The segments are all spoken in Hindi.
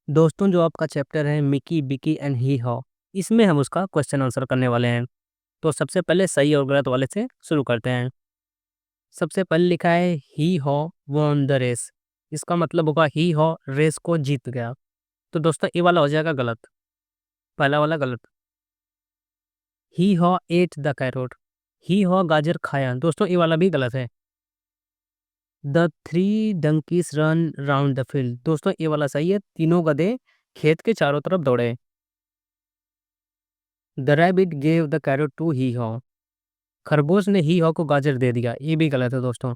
दोस्तों जो आपका चैप्टर है मिकी, बिकी एंड ही हॉ, इसमें हम उसका क्वेश्चन आंसर करने वाले हैं। तो सबसे पहले सही और गलत वाले से शुरू करते हैं। सबसे पहले लिखा है ही हॉ वॉन द रेस। इसका मतलब होगा ही हॉ रेस को जीत गया। तो दोस्तों ये वाला हो जाएगा गलत। पहला वाला गलत। ही हॉ एट द कैरोट। ही हॉ गाजर खाया। दोस्तों ये वाला भी गलत है। The three donkeys run round the field. दोस्तों ये वाला सही है। तीनों गधे खेत के चारों तरफ दौड़े। The rabbit gave the carrot to Hee Haw. खरगोश ने ही हॉ को गाजर दे दिया। ये भी गलत है दोस्तों।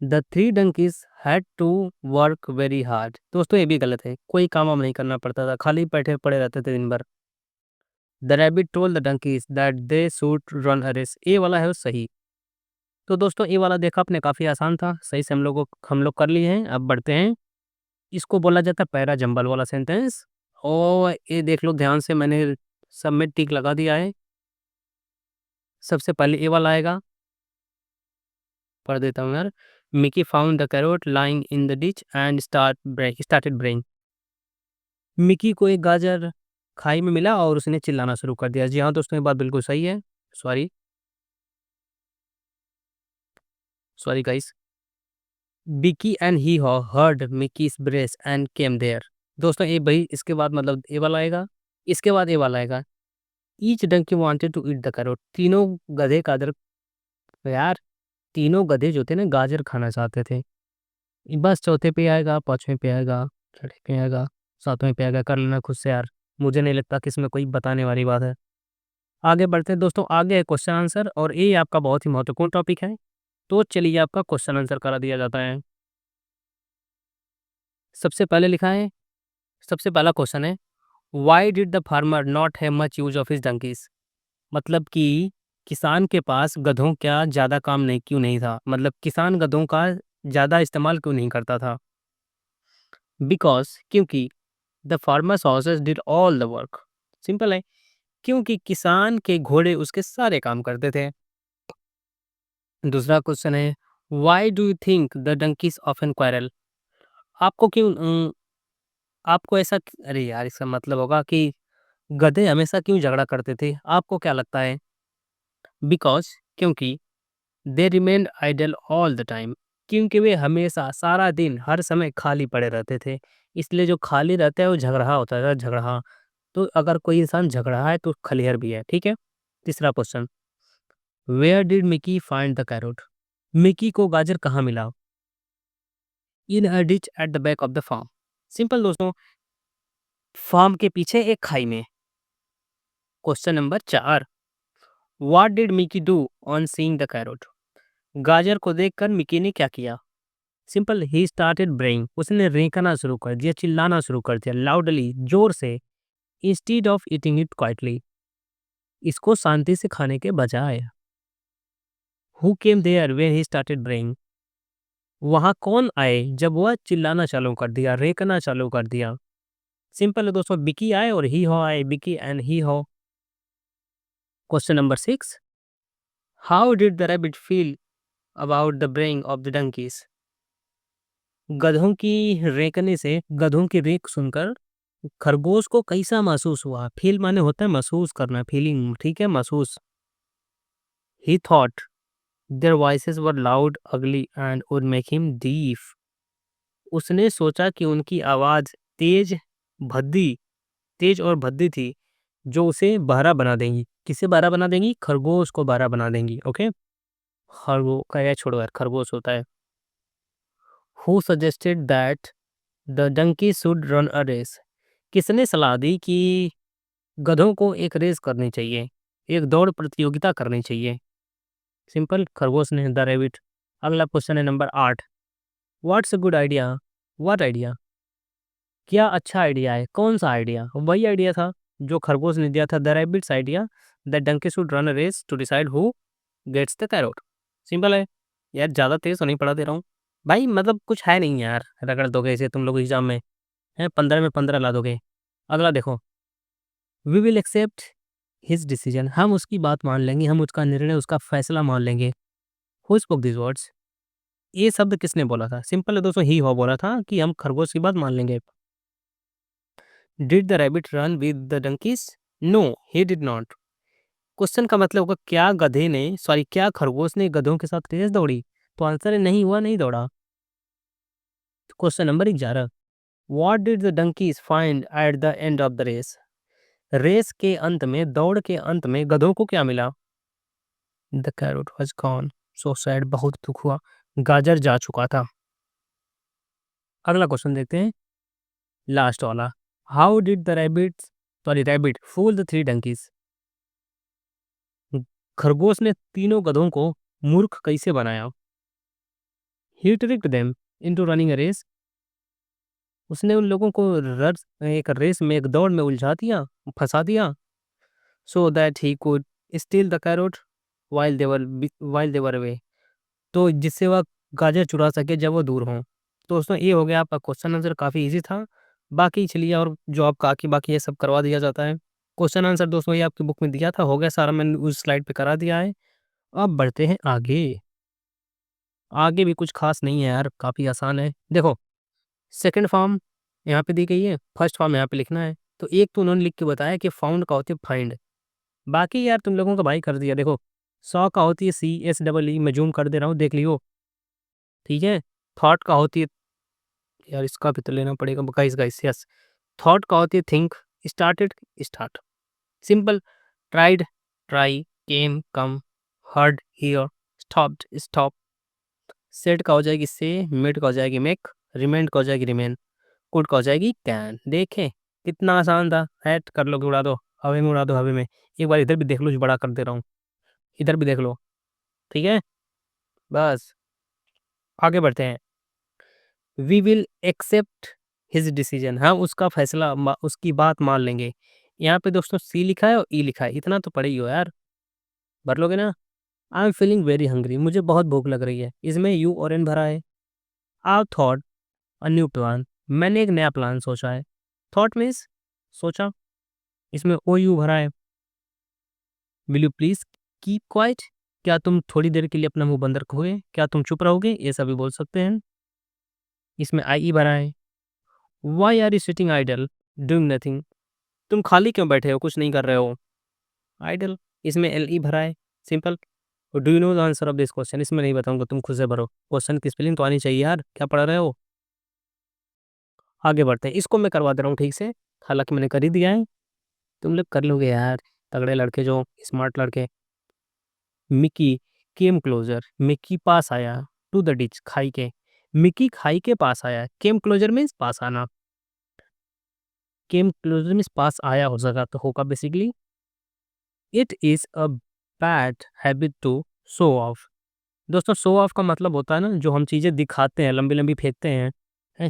The three donkeys had to work very hard. दोस्तों ये भी गलत है। कोई काम वाम नहीं करना पड़ता था, खाली बैठे पड़े रहते थे दिन भर। The rabbit told the donkeys that they should run a race. ये वाला है वो सही। तो दोस्तों ये वाला देखा आपने, काफी आसान था। सही से हम लोग कर लिए हैं। अब बढ़ते हैं। इसको बोला जाता है पैरा जंबल वाला सेंटेंस। और ये देख लो ध्यान से, मैंने सब में टिक लगा दिया है। सबसे पहले ये वाला आएगा, पढ़ देता हूँ यार। Mickey found the carrot lying in the ditch and started braying. Mickey को एक गाजर खाई में मिला और उसने चिल्लाना शुरू कर दिया। जी हाँ दोस्तों, ये बात बिल्कुल सही है। Sorry sorry guys. Bicky and Hee Haw heard Mickey's brays and came there. दोस्तों ये भाई इसके बाद मतलब ये वाला आएगा। इसके बाद ये वाला आएगा। Each donkey wanted to eat the carrot. तीनों गधे गाजर, यार तीनों गधे जो थे ना गाजर खाना चाहते थे। बस चौथे पे आएगा, पांचवें पे आएगा, छठे पे आएगा, सातवें पे आएगा। कर लेना खुद से यार, मुझे नहीं लगता कि इसमें कोई बताने वाली बात है। आगे बढ़ते हैं दोस्तों। आगे है क्वेश्चन आंसर और ये आपका बहुत ही महत्वपूर्ण टॉपिक है। तो चलिए आपका क्वेश्चन आंसर करा दिया जाता है। सबसे पहले लिखा है, सबसे पहला क्वेश्चन है, why did the farmer not have much use of his donkeys. मतलब कि किसान के पास गधों का ज़्यादा काम नहीं क्यों नहीं था, मतलब किसान गधों का ज़्यादा इस्तेमाल क्यों नहीं करता था। बिकॉज क्योंकि the farmers horses did all the work. Simple है, क्योंकि किसान के घोड़े उसके सारे काम करते थे। दूसरा क्वेश्चन है, why do you think the donkeys often quarrel. आपको क्यों आपको ऐसा, अरे यार इसका मतलब होगा कि गधे हमेशा क्यों झगड़ा करते थे, आपको क्या लगता है। बिकॉज क्योंकि they remained idle all the time. क्योंकि वे हमेशा सारा दिन हर समय खाली पड़े रहते थे। इसलिए जो खाली रहता है वो झगड़ा होता है, झगड़ा। तो अगर कोई इंसान झगड़ा है तो खलिहर भी है, ठीक है। तीसरा question, where did Mickey find the carrot. Mickey को गाजर कहाँ मिला। In a ditch at the back of the farm. Simple दोस्तों, फार्म के पीछे एक खाई में। Question number 4, what did Mickey do on seeing the carrot. गाजर को देखकर मिकी ने क्या किया। Simple, he started braying. उसने रेंकना शुरू कर दिया, चिल्लाना शुरू कर दिया लाउडली, जोर से। Instead of eating it quietly. इसको शांति से खाने के बजाय। Who came there when he started braying. वहां कौन आए जब वह चिल्लाना चालू कर दिया, रेंकना चालू कर दिया। सिंपल है दोस्तों, बिकी आए और ही हो आए, बिकी and Hee Haw. Question number 6, how did the rabbit feel about the braying of the donkeys. गधों की रेंकने से, गधों की रेंक सुनकर खरगोश को कैसा महसूस हुआ। फील माने होता है महसूस करना, फीलिंग, ठीक है, महसूस। He thought their voices were loud ugly and would make him deaf. उसने सोचा कि उनकी आवाज तेज, भद्दी, तेज और भद्दी थी, जो उसे बहरा बना देंगी। किसे बहरा बना देंगी, खरगोश को बहरा बना देंगी। ओके, खरगोश का या छोड़ो यार, खरगोश होता है। Who suggested that the donkey should run a race. किसने सलाह दी कि गधों को एक रेस करनी चाहिए, एक दौड़ प्रतियोगिता करनी चाहिए। सिंपल, खरगोश ने, द रैबिट। अगला क्वेश्चन है number 8, what's a good idea. What idea, क्या अच्छा आइडिया है, कौन सा आइडिया। वही आइडिया था जो खरगोश ने दिया था, the rabbit's idea that donkey should run a race to decide who gets the carrot. Simple है यार, ज़्यादा तेज तो नहीं पढ़ा दे रहा हूँ भाई, मतलब कुछ है नहीं यार, रगड़ दोगे इसे तुम लोग एग्जाम में, है 15 में 15 ला दोगे। अगला देखो, we will accept his decision. हम उसकी बात मान लेंगे, हम उसका निर्णय, उसका फैसला मान लेंगे। Who spoke this words. ये शब्द किसने बोला था। सिंपल है दोस्तों, ही हो बोला था कि हम खरगोश की बात मान लेंगे। Did the rabbit run with the donkeys? No, he did not. Question का मतलब होगा क्या खरगोश ने गधों के साथ रेस दौड़ी? तो आंसर है नहीं, हुआ नहीं दौड़ा। Question number 11, what did the donkeys find at the end of the race? Race के अंत में, दौड़ के अंत में गधों को क्या मिला? The carrot was gone, so sad, बहुत दुख हुआ, गाजर जा चुका था। अगला क्वेश्चन देखते हैं, लास्ट वाला। How did the rabbit fool the three donkeys? खरगोश ने तीनों गधों को मूर्ख कैसे बनाया? He tricked them into running a race, उसने उन लोगों को एक रेस में, एक दौड़ में उलझा दिया, फंसा दिया, so that he could steel the carrot while they were away, तो जिससे वह गाजर चुरा सके जब वो दूर हों। तो दोस्तों ये हो गया आपका क्वेश्चन आंसर, काफ़ी इजी था। बाकी चलिए, और जो आपका बाकी ये सब करवा दिया जाता है। क्वेश्चन आंसर दोस्तों ये आपकी बुक में दिया था, हो गया सारा, मैंने उस स्लाइड पे करा दिया है। अब बढ़ते हैं आगे। आगे भी कुछ खास नहीं है यार, काफ़ी आसान है। देखो, सेकंड फॉर्म यहाँ पे दी गई है, फर्स्ट फॉर्म यहाँ पे लिखना है। तो एक तो उन्होंने लिख के बताया कि फाउंड का होती है फाइंड, बाकी यार तुम लोगों का भाई कर दिया। देखो, सॉ का होती है CSEE, मैं जूम कर दे रहा हूँ, देख लियो, ठीक है। थॉट का होती है, यार इसका भी तो लेना पड़ेगा, गाइस गाइस यस। थॉट का होती है think, started start, simple, tried try, came come, heard here, stopped stop. Set का हो जाएगी से, मेड का हो जाएगी मेक, रिमेंड का हो जाएगी रिमेन, कुड का हो जाएगी कैन। देखें कितना आसान था, हैट कर लो कि उड़ा दो, हवा में उड़ा दो, हवा में। एक बार इधर भी देख लो, जो बड़ा कर दे रहा हूँ, इधर भी देख लो, ठीक है। बस आगे बढ़ते हैं। We will accept his decision, हम उसका फैसला, उसकी बात मान लेंगे। यहाँ पे दोस्तों सी लिखा है और ई लिखा है, इतना तो पढ़े ही हो यार, भर लोगे ना। I am feeling very hungry, मुझे बहुत भूख लग रही है, इसमें यू और एन भरा है। I thought a new plan, मैंने एक नया प्लान सोचा है। थॉट मीन्स सोचा, इसमें ओ यू भरा है। Will you please keep quiet, क्या तुम थोड़ी देर के लिए अपना मुंह बंद रखोगे, क्या तुम चुप रहोगे, ये सभी बोल सकते हैं। इसमें आई ई भरा है। Why are you sitting idle doing nothing, तुम खाली क्यों बैठे हो, कुछ नहीं कर रहे हो, आइडल। इसमें एल ई भरा है, simple. Do you know the answer of this question, इसमें नहीं बताऊंगा, तुम खुद से भरो, क्वेश्चन की स्पेलिंग तो आनी चाहिए यार, क्या पढ़ रहे हो। आगे बढ़ते हैं, इसको मैं करवा दे रहा हूँ ठीक से, हालांकि मैंने कर ही दिया है, तुम लोग कर लोगे यार, तगड़े लड़के, जो स्मार्ट लड़के। मिकी केम क्लोजर, मिकी पास आया, टू द डिच, खाई के, मिकी खाई के पास आया, केम क्लोजर मीन्स पास आना, केम क्लोजर मीन्स पास आया हो सका तो होगा basically. It is a bad habit to show off, दोस्तों शो ऑफ का मतलब होता है ना, जो हम चीज़ें दिखाते हैं, लंबी लंबी फेंकते हैं,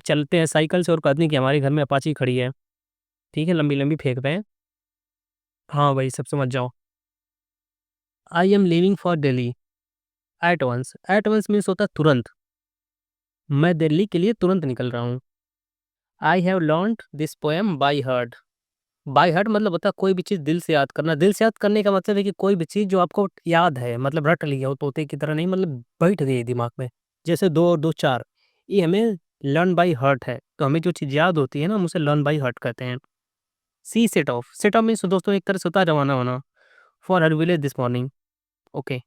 चलते हैं साइकिल से, और कहते हैं कि हमारे घर में अपाची खड़ी है, ठीक है, लंबी लंबी फेंकते हैं। हाँ भाई, सब समझ जाओ। I am living for Delhi at once means होता है तुरंत, मैं दिल्ली के लिए तुरंत निकल रहा हूँ। I have learned this poem by heart मतलब होता है कोई भी चीज़ दिल से याद करना। दिल से याद करने का मतलब है कि कोई भी चीज़ जो आपको याद है, मतलब रट लिया हो तोते की तरह नहीं, मतलब बैठ गई है दिमाग में। जैसे 2 और 2 4, ये हमें लर्न बाय हार्ट है, तो हमें जो चीज़ याद होती है ना, हम उसे लर्न बाय हार्ट कहते हैं। सी सेट ऑफ मीन्स दोस्तों एक तरह से होता है रवाना होना। For her village this morning, okay.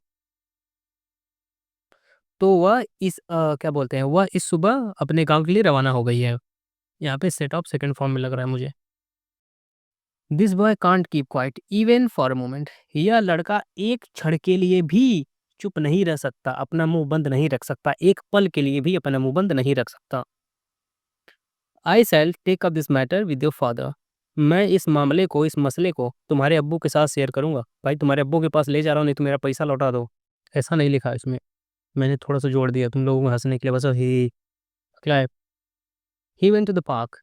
तो वह क्या बोलते हैं, वह इस सुबह अपने गाँव के लिए रवाना हो गई है। यहाँ पे सेट ऑफ सेकंड फॉर्म में लग रहा है मुझे। This boy can't keep quiet even for a moment, यह लड़का एक क्षण के लिए भी चुप नहीं रह सकता, अपना मुंह बंद नहीं रख सकता, एक पल के लिए भी अपना मुंह बंद नहीं रख सकता। I shall take up this matter with your father, मैं इस मसले को तुम्हारे अब्बू के साथ शेयर करूंगा। भाई तुम्हारे अब्बू के पास ले जा रहा हूँ, नहीं तो मेरा पैसा लौटा दो। ऐसा नहीं लिखा इसमें, मैंने थोड़ा सा जोड़ दिया तुम लोगों को हंसने के लिए, बस ही क्या है। He went to the park,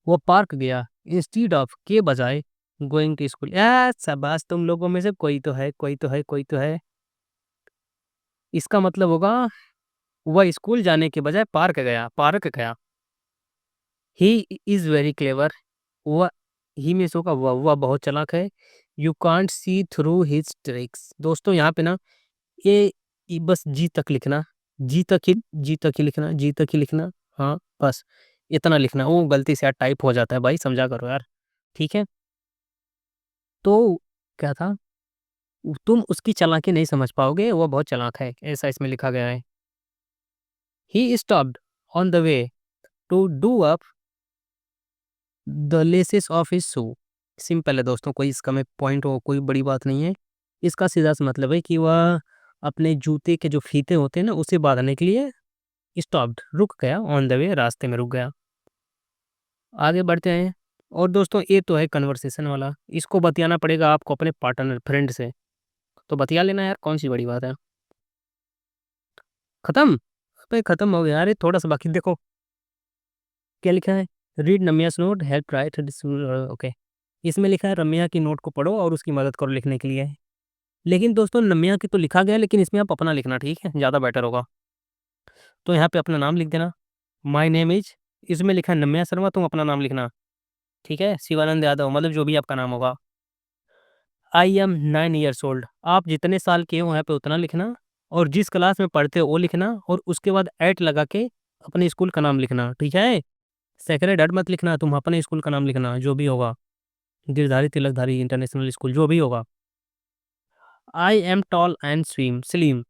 वो पार्क गया, इंस्टीड ऑफ के बजाय गोइंग टू स्कूल। शाबाश, तुम लोगों में से कोई तो है, कोई तो है, कोई तो है। इसका मतलब होगा वह स्कूल जाने के बजाय पार्क गया। ही इज वेरी क्लेवर, वह ही में से होगा वह बहुत चालाक है। You can't see through his tricks, दोस्तों यहाँ पे ना ये बस जी तक लिखना, जी तक ही लिखना, जी तक ही लिखना, हाँ बस। इतना लिखना, वो गलती से यार टाइप हो जाता है भाई, समझा करो यार, ठीक है? तो क्या था, तुम उसकी चालाकी नहीं समझ पाओगे, वो बहुत चालाक है, ऐसा इसमें लिखा गया है। He stopped on the way to do up the laces of his shoe. Simple है दोस्तों, कोई इसका में पॉइंट हो, कोई बड़ी बात नहीं है। इसका सीधा सा मतलब है कि वह अपने जूते के जो फीते होते हैं ना, उसे बांधने के लिए स्टॉप्ड, रुक गया, ऑन द वे, रास्ते में रुक गया। आगे बढ़ते हैं। और दोस्तों ये तो है कन्वर्सेशन वाला, इसको बतियाना पड़ेगा आपको अपने पार्टनर फ्रेंड से, तो बतिया लेना यार, कौन सी बड़ी बात है। खत्म, अबे खत्म हो गया, अरे थोड़ा सा बाकी देखो क्या लिखा है। Read Namia's note, help right, okay. इसमें लिखा है रम्या की नोट को पढ़ो और उसकी मदद करो लिखने के लिए। लेकिन दोस्तों नम्या की तो लिखा गया है, लेकिन इसमें आप अपना लिखना, ठीक है, ज़्यादा बेटर होगा। तो यहाँ पे अपना नाम लिख देना। माय नेम इज, इसमें लिखा है नम्या शर्मा, तुम अपना नाम लिखना, ठीक है, शिवानंद यादव, मतलब जो भी आपका नाम होगा। आई एम 9 ईयर्स ओल्ड, आप जितने साल के हो यहाँ पे उतना लिखना, और जिस क्लास में पढ़ते हो वो लिखना, और उसके बाद एट लगा के अपने स्कूल का नाम लिखना, ठीक है। सेक्रेड हेड मत लिखना, तुम अपने स्कूल का नाम लिखना जो भी होगा, गिरधारी तिलकधारी इंटरनेशनल स्कूल जो भी होगा। I am tall and slim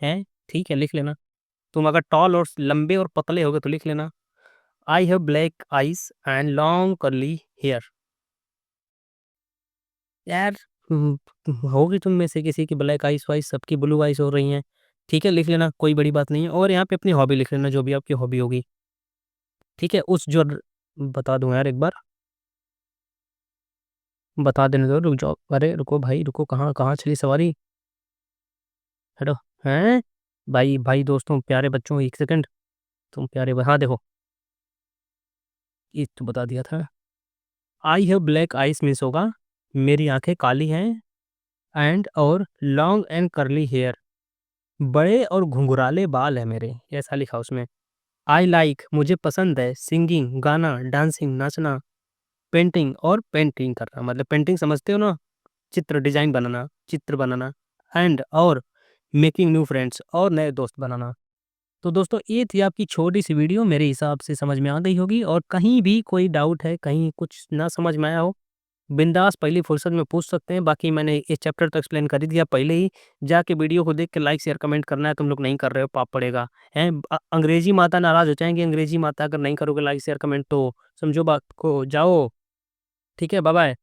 है, ठीक है, लिख लेना। तुम अगर टॉल और लंबे और पतले होगे तो लिख लेना। I have black eyes and long curly hair. यार होगी तुम में से किसी की ब्लैक आइज वाइज, सबकी ब्लू आइज हो रही हैं, ठीक है, लिख लेना, कोई बड़ी बात नहीं है। और यहाँ पे अपनी हॉबी लिख लेना, जो भी आपकी हॉबी होगी, ठीक है। बता दूं यार एक बार, बता देने दो, रुक जाओ, अरे रुको भाई रुको, कहाँ कहाँ चली सवारी, हेलो, हैं भाई भाई दोस्तों प्यारे बच्चों, एक सेकंड, तुम प्यारे हाँ देखो, ये तो बता दिया था। आई हैव ब्लैक आइज मीन्स होगा मेरी आंखें काली हैं, एंड और लॉन्ग एंड कर्ली हेयर, बड़े और घुंघराले बाल है मेरे, ऐसा लिखा उसमें। आई लाइक, मुझे पसंद है, सिंगिंग, गाना, डांसिंग, नाचना, पेंटिंग, और पेंटिंग करना, मतलब पेंटिंग समझते हो ना, चित्र, डिजाइन बनाना, चित्र बनाना, एंड और मेकिंग न्यू फ्रेंड्स, और नए दोस्त बनाना। तो दोस्तों ये थी आपकी छोटी सी वीडियो, मेरे हिसाब से समझ में आ गई होगी, और कहीं भी कोई डाउट है, कहीं कुछ ना समझ में आया हो, बिंदास पहली फुर्सत में पूछ सकते हैं। बाकी मैंने इस चैप्टर तो एक्सप्लेन कर ही दिया पहले ही, जाके वीडियो को देख के लाइक शेयर कमेंट करना है, तुम लोग नहीं कर रहे हो, पाप पड़ेगा। हैं अंग्रेजी माता नाराज हो जाएंगे, अंग्रेजी माता अगर नहीं करोगे लाइक शेयर कमेंट तो समझो बात को, जाओ, ठीक है, बाय बाय।